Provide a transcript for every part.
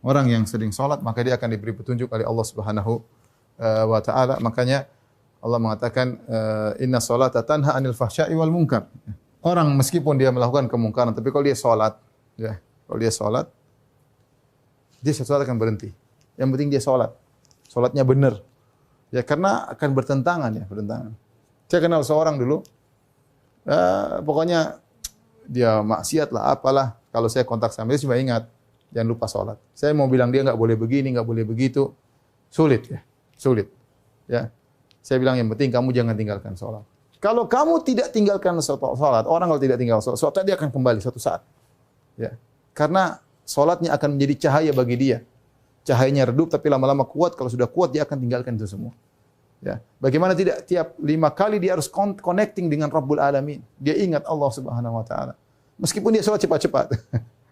Orang yang sering salat maka dia akan diberi petunjuk oleh Allah Subhanahu wa taala. Makanya Allah mengatakan inna sholata tanha 'anil fahsya'i wal munkar. Orang meskipun dia melakukan kemungkaran tapi kalau dia salat, ya, kalau dia salat dia sesuatu akan berhenti. Yang penting dia salat. Salatnya benar. Ya karena akan bertentangan ya, bertentangan. Saya kenal seorang dulu pokoknya dia maksiat lah apalah. Kalau saya kontak sama dia cuma ingat jangan lupa salat. Saya mau bilang dia enggak boleh begini, enggak boleh begitu. Sulit ya. Sulit. Ya. Saya bilang yang penting kamu jangan tinggalkan salat. Kalau kamu tidak tinggalkan salat, orang kalau tidak tinggal salat, dia akan kembali suatu saat. Ya. Karena salatnya akan menjadi cahaya bagi dia. Cahayanya redup tapi lama-lama kuat, kalau sudah kuat dia akan tinggalkan itu semua. Ya. Bagaimana tidak tiap 5 kali dia harus connecting dengan Rabbul Alamin. Dia ingat Allah Subhanahu wa taala. Meskipun dia salat cepat-cepat.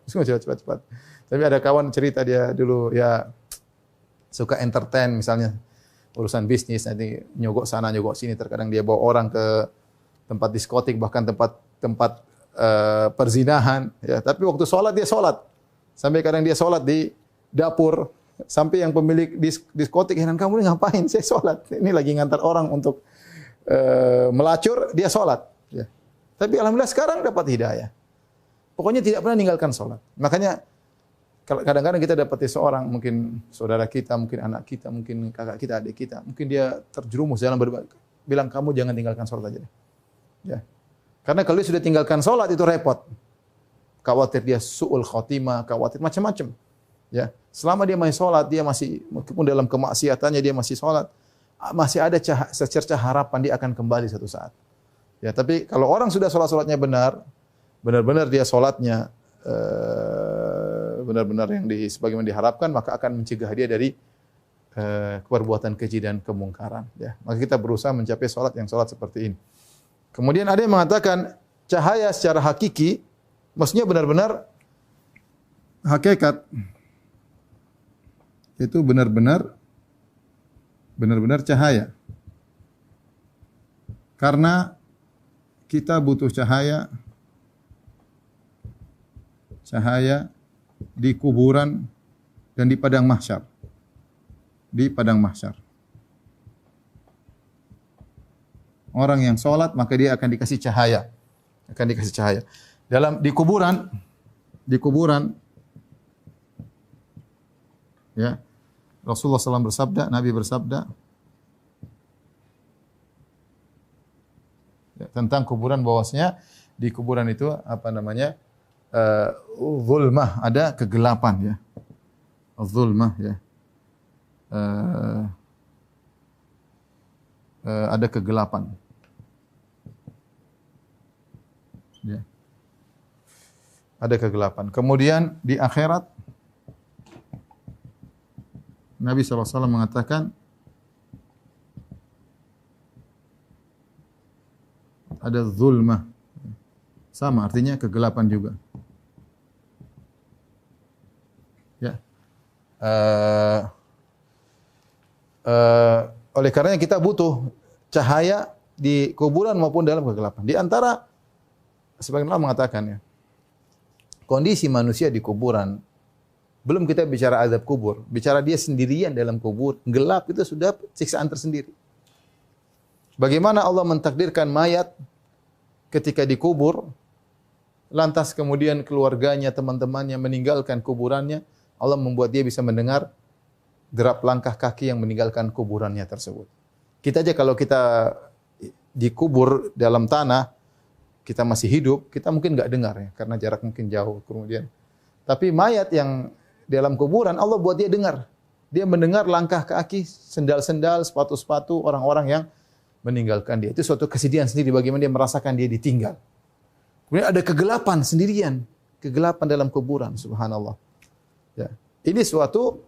Meskipun cepat-cepat. Tapi ada kawan cerita dia dulu ya suka entertain misalnya urusan bisnis, nanti nyogok sana nyogok sini, terkadang dia bawa orang ke tempat diskotik bahkan tempat perzinahan ya, tapi waktu salat dia salat. Sampai kadang dia salat di dapur, sampai yang pemilik diskotik heran, kamu ini ngapain? Saya salat. Ini lagi ngantar orang untuk melacur, dia salat ya. Tapi alhamdulillah sekarang dapat hidayah. Pokoknya tidak pernah meninggalkan salat. Makanya kadang-kadang kita dapati seorang, mungkin saudara kita, mungkin anak kita, mungkin kakak kita, adik kita, mungkin dia terjerumus dalam berbagai, bilang kamu jangan tinggalkan salat aja deh. Ya. Karena kalau dia sudah tinggalkan salat itu repot. Khawatir dia su'ul khotimah, khawatir macam-macam. Ya. Selama dia masih salat, dia masih meskipun dalam kemaksiatannya dia masih salat, masih ada secercah harapan dia akan kembali suatu saat. Ya, tapi kalau orang sudah salatnya benar-benar dia salatnya benar-benar yang sebagaimana diharapkan, maka akan mencegah dia dari perbuatan keji dan kemungkaran ya. Maka kita berusaha mencapai salat seperti ini. Kemudian ada yang mengatakan cahaya secara hakiki maksudnya benar-benar hakikat. Itu benar-benar cahaya. Karena kita butuh cahaya di kuburan dan di padang mahsyar. Di padang mahsyar. Orang yang salat maka dia akan dikasih cahaya. Di kuburan ya. Rasulullah SAW bersabda, Nabi bersabda ya, tentang kuburan bahwasanya di kuburan itu zulmah, ada kegelapan ya. Zulmah ya. Ada kegelapan. Ya. Ada kegelapan. Kemudian di akhirat Nabi SAW mengatakan ada zulmah. Sama artinya kegelapan juga. Ya. Oleh karenanya kita butuh cahaya di kuburan maupun dalam kegelapan. Di antara sebagian ulama mengatakan ya, kondisi manusia di kuburan, belum kita bicara azab kubur, bicara dia sendirian dalam kubur, gelap itu sudah siksaan tersendiri. Bagaimana Allah mentakdirkan mayat ketika dikubur, lantas kemudian keluarganya, teman-temannya meninggalkan kuburannya, Allah membuat dia bisa mendengar derap langkah kaki yang meninggalkan kuburannya tersebut. Kita aja kalau kita dikubur dalam tanah, kita masih hidup, kita mungkin enggak dengar ya, karena jarak mungkin jauh kemudian. Tapi mayat yang dalam kuburan, Allah buat dia dengar. Dia mendengar langkah kaki, sendal-sendal, sepatu-sepatu orang-orang yang meninggalkan dia. Itu suatu kesedihan sendiri bagaimana dia merasakan dia ditinggal. Kemudian ada kegelapan sendirian, kegelapan dalam kuburan, subhanallah. Ya. Ini suatu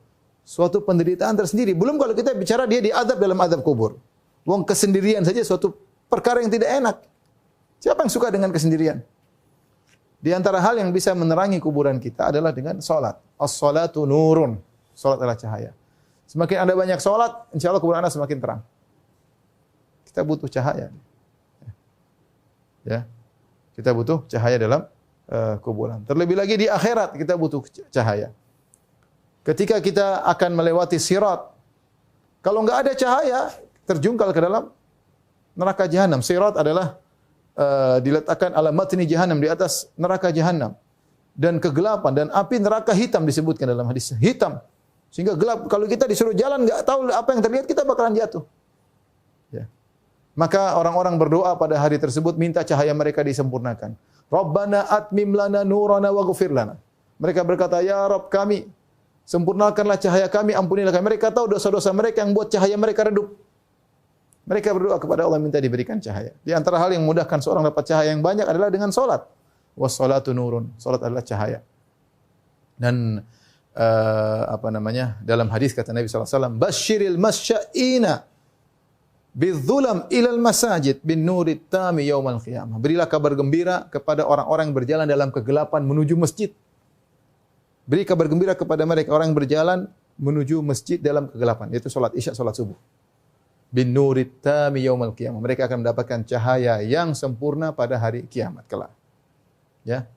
penderitaan tersendiri. Belum kalau kita bicara dia diadab dalam adab kubur. Wong kesendirian saja suatu perkara yang tidak enak. Siapa yang suka dengan kesendirian? Di antara hal yang bisa menerangi kuburan kita adalah dengan salat. As-salatu nurun. Salat adalah cahaya. Semakin Anda banyak salat, insyaallah kuburan Anda semakin terang. Kita butuh cahaya. Ya. Kita butuh cahaya dalam kuburan. Terlebih lagi di akhirat kita butuh cahaya. Ketika kita akan melewati sirat, kalau enggak ada cahaya, terjungkal ke dalam neraka jahanam. Sirat adalah diletakkan ala matni jahanam, di atas neraka jahanam. Dan kegelapan dan api neraka hitam disebutkan dalam hadis. Hitam. Sehingga gelap. Kalau kita disuruh jalan enggak tahu apa yang terlihat, kita bakalan jatuh. Ya. Maka orang-orang berdoa pada hari tersebut minta cahaya mereka disempurnakan. Rabbana atmim lana nurana waghfir lana. Mereka berkata, ya Rabb kami, sempurnakanlah cahaya kami, ampunilah kami. Mereka tahu dosa-dosa mereka yang buat cahaya mereka redup. Mereka berdoa kepada Allah minta diberikan cahaya. Di antara hal yang memudahkan seorang dapat cahaya yang banyak adalah dengan salat. Was-salatu nurun. Salat adalah cahaya. Dan dalam hadis kata Nabi sallallahu alaihi wasallam, "Basyiril masya'ina bidzulam ilal masajid bin nurit tami yaumal qiyamah." Berilah kabar gembira kepada orang-orang yang berjalan dalam kegelapan menuju masjid. Beri kabar gembira kepada mereka orang yang berjalan menuju masjid dalam kegelapan, yaitu salat Isya, salat subuh. Bin nurit tami yaumal qiyamah. Mereka akan mendapatkan cahaya yang sempurna pada hari kiamat kelak. Ya.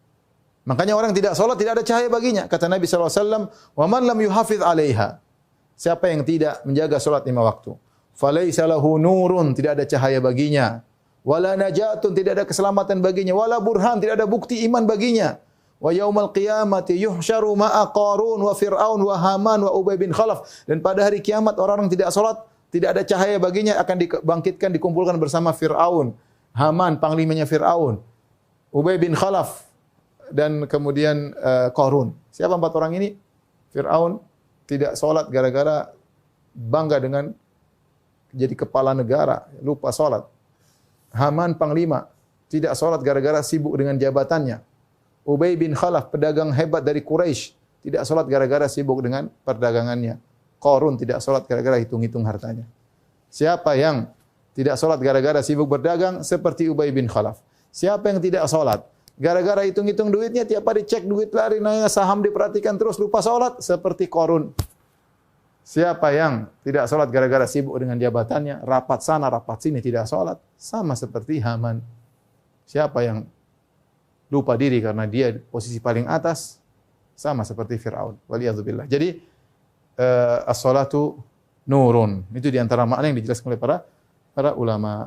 Makanya orang tidak salat tidak ada cahaya baginya. Kata Nabi sallallahu alaihi wasallam, "Wa man lam yuhafiz 'alaiha." Siapa yang tidak menjaga salat 5 waktu, falaisa lahu nurun, tidak ada cahaya baginya. Wala najatun, tidak ada keselamatan baginya. Wala burhan, tidak ada bukti iman baginya. Wa yaumal qiyamati yuhsyaru ma'a Qarun wa Fir'aun wa Haman wa Ubay bin Khalaf. Dan pada hari kiamat orang-orang tidak salat, tidak ada cahaya baginya, akan dibangkitkan, dikumpulkan bersama Fir'aun, Haman, panglimanya Fir'aun, Ubay bin Khalaf, dan kemudian Qarun. Siapa 4 orang ini? Fir'aun tidak salat gara-gara bangga dengan jadi kepala negara, lupa salat. Haman panglima tidak salat gara-gara sibuk dengan jabatannya. Ubay bin Khalaf pedagang hebat dari Quraisy tidak salat gara-gara sibuk dengan perdagangannya. Qarun tidak salat gara-gara hitung-hitung hartanya. Siapa yang tidak salat gara-gara sibuk berdagang? Seperti Ubay bin Khalaf. Siapa yang tidak salat gara-gara hitung-hitung duitnya, tiap hari cek duit lari, nanya saham diperhatikan terus, lupa salat? Seperti Qarun. Siapa yang tidak salat gara-gara sibuk dengan jabatannya, rapat sana, rapat sini, tidak salat? Sama seperti Haman. Siapa yang lupa diri karena dia posisi paling atas, sama seperti Fir'aun. Waliyadzubillah. Jadi, as-salatu nurun. Itu di antara makna yang dijelaskan oleh para ulama.